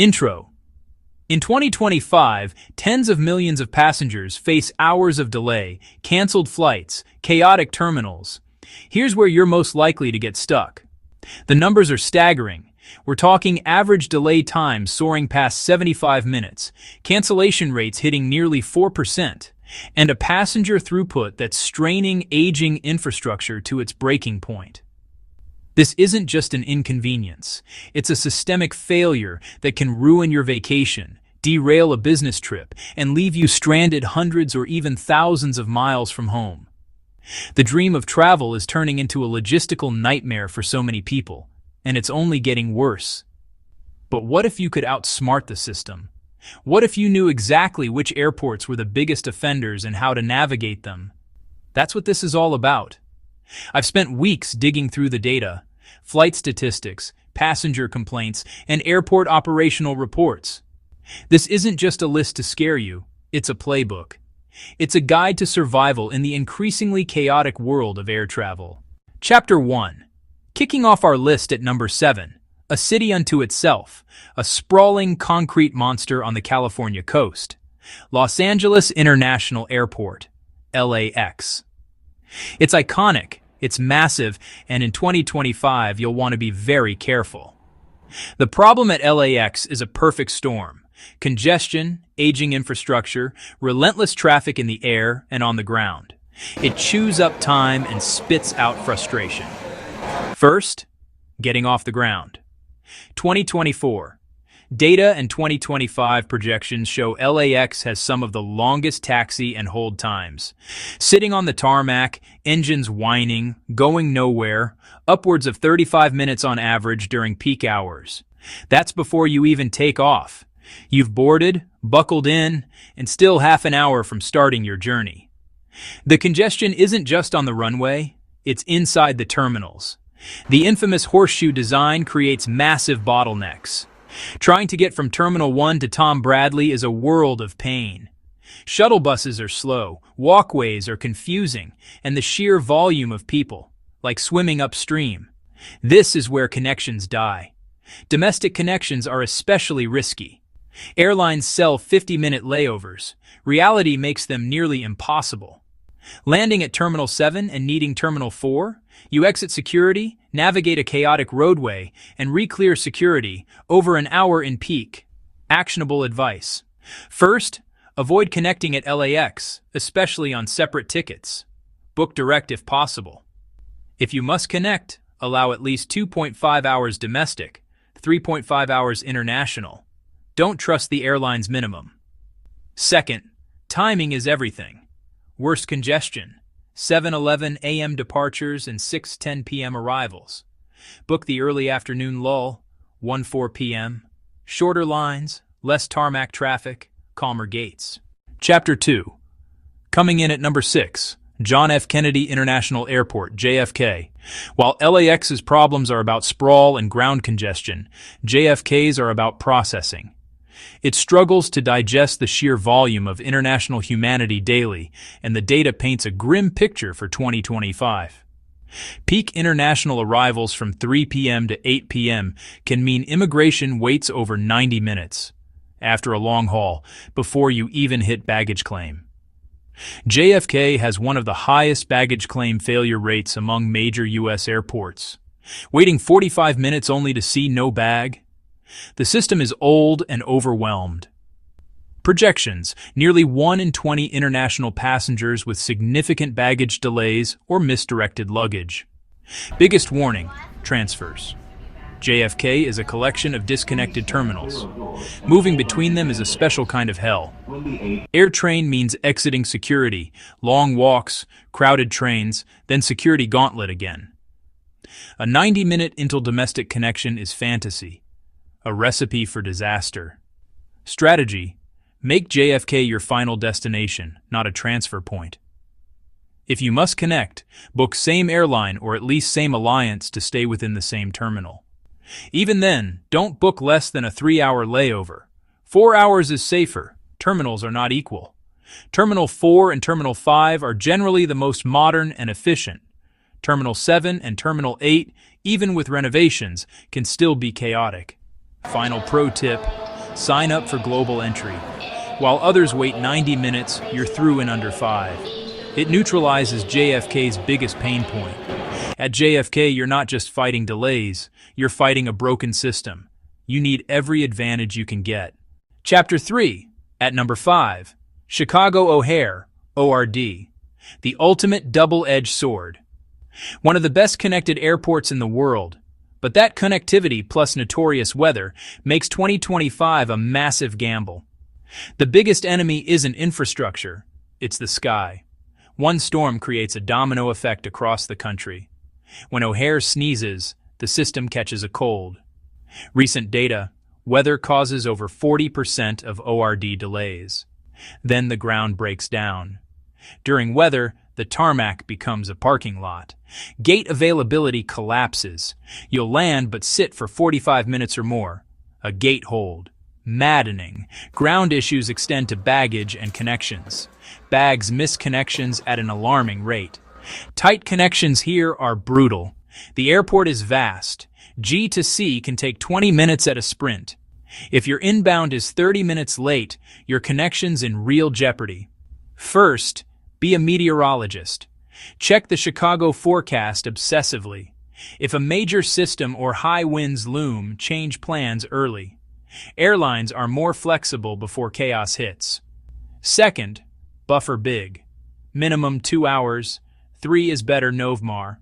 Intro. In 2025, tens of millions of passengers face hours of delay, canceled flights, chaotic terminals. Here's where you're most likely to get stuck. The numbers are staggering. We're talking average delay times soaring past 75 minutes, cancellation rates hitting nearly 4%, and a passenger throughput that's straining aging infrastructure to its breaking point. This isn't just an inconvenience. It's a systemic failure that can ruin your vacation, derail a business trip, and leave you stranded hundreds or even thousands of miles from home. The dream of travel is turning into a logistical nightmare for so many people, and it's only getting worse. But what if you could outsmart the system? What if you knew exactly which airports were the biggest offenders and how to navigate them? That's what this is all about. I've spent weeks digging through the data, flight statistics, passenger complaints, and airport operational reports. This isn't just a list to scare you, it's a playbook. It's a guide to survival in the increasingly chaotic world of air travel. Chapter 1. Kicking off our list at number 7, a city unto itself, a sprawling concrete monster on the California coast. Los Angeles International Airport, LAX. It's iconic, it's massive, and in 2025 you'll want to be very careful. The problem at LAX is a perfect storm. Congestion, aging infrastructure, relentless traffic in the air and on the ground. It chews up time and spits out frustration. First, getting off the ground. 2024. Data and 2025 projections show LAX has some of the longest taxi and hold times. Sitting on the tarmac, engines whining, going nowhere, upwards of 35 minutes on average during peak hours. That's before you even take off. You've boarded, buckled in, and still half an hour from starting your journey. The congestion isn't just on the runway, it's inside the terminals. The infamous horseshoe design creates massive bottlenecks. Trying to get from Terminal 1 to Tom Bradley is a world of pain. Shuttle buses are slow, walkways are confusing, and the sheer volume of people, like swimming upstream. This is where connections die. Domestic connections are especially risky. Airlines sell 50-minute layovers. Reality makes them nearly impossible. Landing at Terminal 7 and needing Terminal 4, you exit security, navigate a chaotic roadway, and re-clear security over an hour in peak. Actionable advice. First, avoid connecting at LAX, especially on separate tickets. Book direct if possible. If you must connect, allow at least 2.5 hours domestic, 3.5 hours international. Don't trust the airline's minimum. Second, timing is everything. Worst congestion. 7:11 a.m. departures and 6:10 p.m. arrivals. Book the early afternoon lull, 1:04 p.m. Shorter lines, less tarmac traffic, calmer gates. Chapter 2. Coming in at number 6, John F. Kennedy International Airport, JFK. While LAX's problems are about sprawl and ground congestion, JFK's are about processing. It struggles to digest the sheer volume of international humanity daily, and the data paints a grim picture for 2025. Peak international arrivals from 3 p.m. to 8 p.m. can mean immigration waits over 90 minutes, after a long haul, before you even hit baggage claim. JFK has one of the highest baggage claim failure rates among major U.S. airports. Waiting 45 minutes only to see no bag? The system is old and overwhelmed. Projections: nearly 1 in 20 international passengers with significant baggage delays or misdirected luggage. Biggest warning: transfers. JFK is a collection of disconnected terminals. Moving between them is a special kind of hell. AirTrain means exiting security, long walks, crowded trains, then security gauntlet again. A 90-minute interdomestic connection is fantasy. A recipe for disaster. Strategy: make JFK your final destination, not a transfer point. If you must connect, book same airline or at least same alliance to stay within the same terminal. Even then, don't book less than a 3-hour layover. 4 hours is safer. Terminals are not equal. Terminal 4 and Terminal 5 are generally the most modern and efficient. Terminal 7 and Terminal 8, even with renovations, can still be chaotic. Final pro tip: Sign up for global entry. While others wait 90 minutes, you're through in under 5. It neutralizes JFK's biggest pain point. At JFK, you're not just fighting delays, you're fighting a broken system. You need every advantage you can get. Chapter 3, at number 5, Chicago O'Hare, ORD, the ultimate double-edged sword. One of the best connected airports in the world, but that connectivity plus notorious weather makes 2025 a massive gamble. The biggest enemy isn't infrastructure, it's the sky. One storm creates a domino effect across the country. When O'Hare sneezes, the system catches a cold. Recent data, weather causes over 40% of ORD delays. Then the ground breaks down. During weather, the tarmac becomes a parking lot. Gate availability collapses. You'll land but sit for 45 minutes or more. A gate hold. Maddening. Ground issues extend to baggage and connections. Bags miss connections at an alarming rate. Tight connections here are brutal. The airport is vast. G to C can take 20 minutes at a sprint. If your inbound is 30 minutes late, your connection's in real jeopardy. First, be a meteorologist. Check the Chicago forecast obsessively. If a major system or high winds loom, change plans early. Airlines are more flexible before chaos hits. Second, buffer big. Minimum 2 hours. 3 is better Novmar.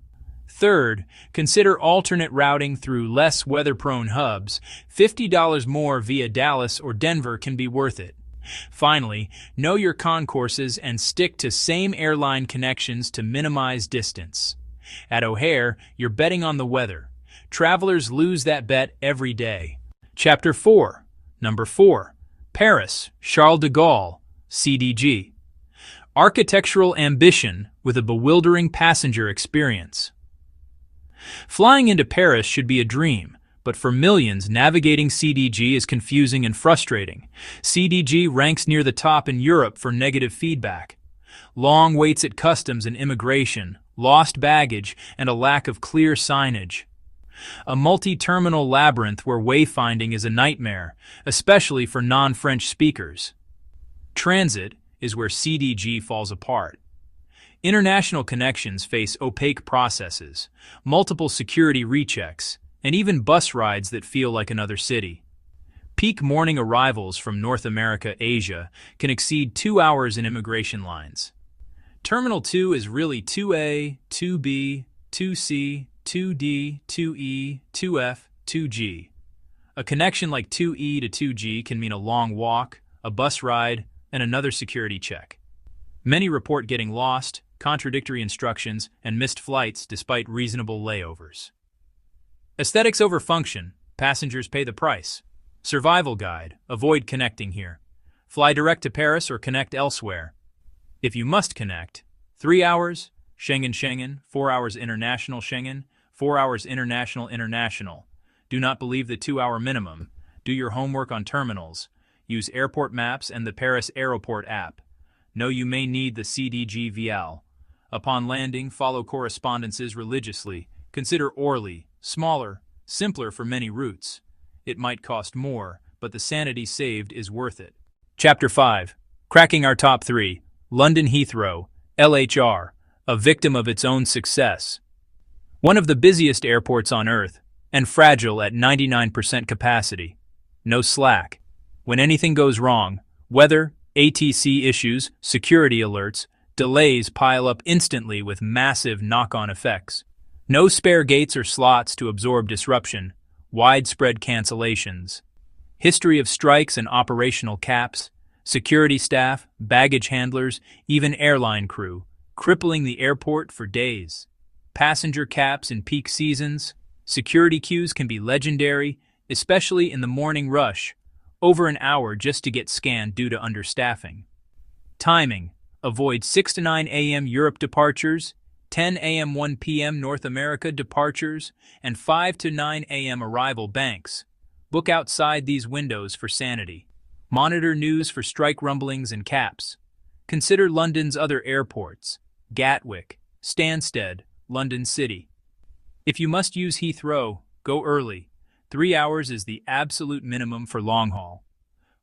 Third, consider alternate routing through less weather-prone hubs. $50 more via Dallas or Denver can be worth it. Finally, know your concourses and stick to same airline connections to minimize distance. At O'Hare, you're betting on the weather. Travelers lose that bet every day. Chapter 4, number 4, Paris, Charles de Gaulle, CDG. Architectural ambition with a bewildering passenger experience. Flying into Paris should be a dream, but for millions, navigating CDG is confusing and frustrating. CDG ranks near the top in Europe for negative feedback. Long waits at customs and immigration, lost baggage, and a lack of clear signage. A multi-terminal labyrinth where wayfinding is a nightmare, especially for non-French speakers. Transit is where CDG falls apart. International connections face opaque processes, multiple security rechecks, and even bus rides that feel like another city. Peak morning arrivals from North America, Asia can exceed 2 hours in immigration lines. Terminal 2 is really 2A, 2B, 2C, 2D, 2E, 2F, 2G. A connection like 2E to 2G can mean a long walk, a bus ride, and another security check. Many report getting lost, contradictory instructions, and missed flights despite reasonable layovers. Aesthetics over function, passengers pay the price. Survival guide, avoid connecting here. Fly direct to Paris or connect elsewhere. If you must connect, 3 hours, Schengen, 4 hours international Schengen, 4 hours international. Do not believe the 2-hour minimum. Do your homework on terminals. Use airport maps and the Paris Aéroport app. Know you may need the CDG VL. Upon landing, follow correspondences religiously. Consider Orly, smaller, simpler for many routes. It might cost more, but the sanity saved is worth it. Chapter 5. Cracking our top 3. London Heathrow, LHR, a victim of its own success. One of the busiest airports on Earth, and fragile at 99% capacity. No slack. When anything goes wrong, weather, ATC issues, security alerts, delays pile up instantly with massive knock-on effects. No spare gates or slots to absorb disruption, widespread cancellations. History of strikes and operational caps, security staff, baggage handlers, even airline crew, crippling the airport for days. Passenger caps in peak seasons, security queues can be legendary, especially in the morning rush, over an hour just to get scanned due to understaffing. Timing. Avoid 6 to 9 a.m. Europe departures, 10 a.m. 1 p.m. North America departures, and 5 to 9 a.m. arrival banks. Book outside these windows for sanity. Monitor news for strike rumblings and caps. Consider London's other airports, Gatwick, Stansted, London City. If you must use Heathrow, go early. 3 hours is the absolute minimum for long haul.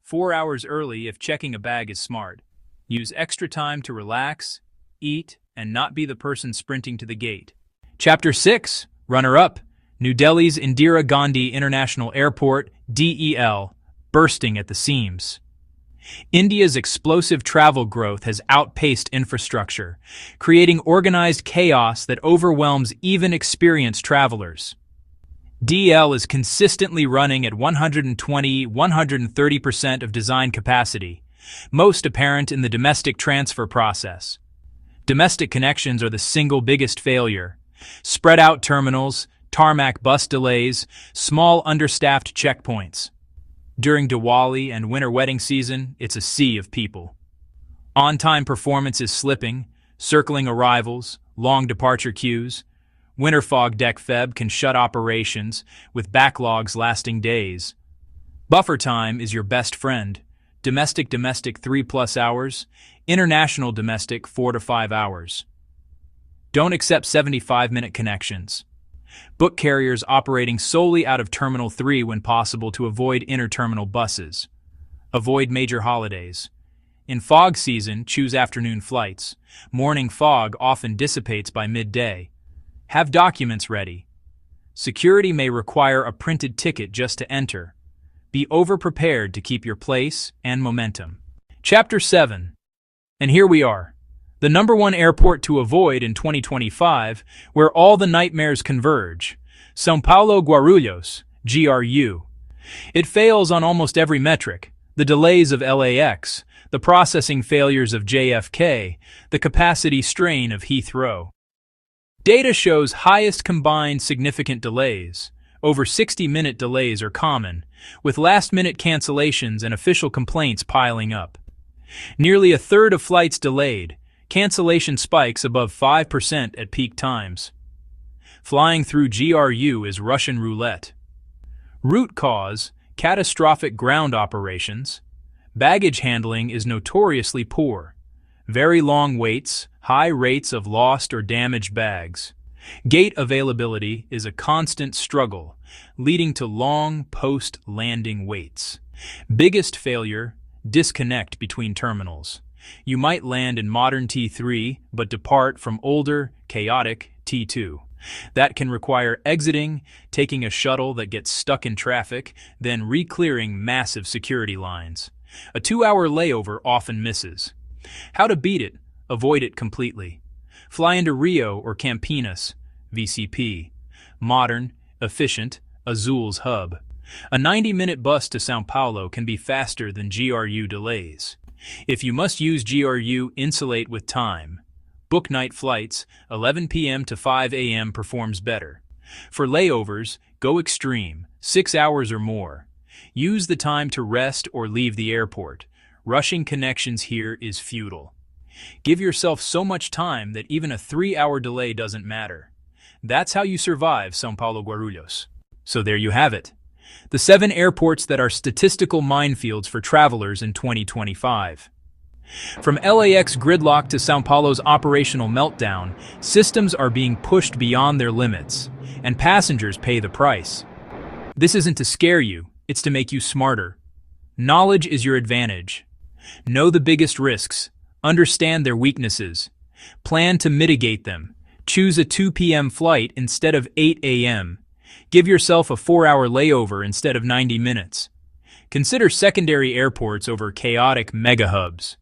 4 hours early if checking a bag is smart. Use extra time to relax, eat, and not be the person sprinting to the gate. Chapter 6, Runner-Up, New Delhi's Indira Gandhi International Airport, DEL, bursting at the seams. India's explosive travel growth has outpaced infrastructure, creating organized chaos that overwhelms even experienced travelers. DEL is consistently running at 120–130% of design capacity, most apparent in the domestic transfer process. Domestic connections are the single biggest failure. Spread out terminals, tarmac bus delays, small understaffed checkpoints. During Diwali and winter wedding season, it's a sea of people. On-time performance is slipping, circling arrivals, long departure queues. Winter fog deck Feb can shut operations, with backlogs lasting days. Buffer time is your best friend. Domestic 3+ hours, international domestic 4 to 5 hours. Don't accept 75-minute connections. Book carriers operating solely out of Terminal 3 when possible to avoid inter-terminal buses. Avoid major holidays. In fog season, choose afternoon flights. Morning fog often dissipates by midday. Have documents ready. Security may require a printed ticket just to enter. Be over-prepared to keep your place and momentum. Chapter 7. And here we are. The #1 airport to avoid in 2025, where all the nightmares converge. São Paulo Guarulhos, GRU. It fails on almost every metric. The delays of LAX, the processing failures of JFK, the capacity strain of Heathrow. Data shows highest combined significant delays. Over 60-minute delays are common, with last-minute cancellations and official complaints piling up. Nearly a third of flights delayed. Cancellation spikes above 5% at peak times. Flying through GRU is Russian roulette. Root cause, catastrophic ground operations. Baggage handling is notoriously poor. Very long waits, high rates of lost or damaged bags. Gate availability is a constant struggle, leading to long post-landing waits. Biggest failure, disconnect between terminals. You might land in modern T3, but depart from older, chaotic T2. That can require exiting, taking a shuttle that gets stuck in traffic, then re-clearing massive security lines. A 2-hour layover often misses. How to beat it? Avoid it completely. Fly into Rio or Campinas, VCP. Modern, efficient, Azul's hub. A 90-minute bus to São Paulo can be faster than GRU delays. If you must use GRU, insulate with time. Book night flights, 11 p.m. to 5 a.m. performs better. For layovers, go extreme, 6 hours or more. Use the time to rest or leave the airport. Rushing connections here is futile. Give yourself so much time that even a 3-hour delay doesn't matter. That's how you survive São Paulo Guarulhos. So there you have it. The 7 airports that are statistical minefields for travelers in 2025. From LAX gridlock to São Paulo's operational meltdown, systems are being pushed beyond their limits, and passengers pay the price. This isn't to scare you, it's to make you smarter. Knowledge is your advantage. Know the biggest risks, understand their weaknesses, plan to mitigate them, choose a 2 p.m. flight instead of 8 a.m., give yourself a 4-hour layover instead of 90 minutes. Consider secondary airports over chaotic mega-hubs.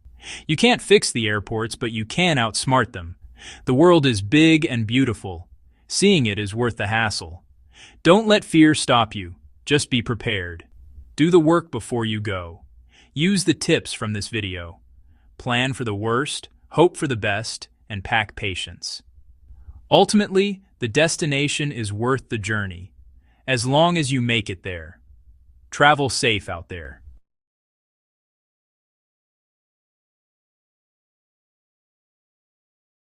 You can't fix the airports, but you can outsmart them. The world is big and beautiful. Seeing it is worth the hassle. Don't let fear stop you. Just be prepared. Do the work before you go. Use the tips from this video. Plan for the worst, hope for the best, and pack patience. Ultimately, the destination is worth the journey, as long as you make it there. Travel safe out there.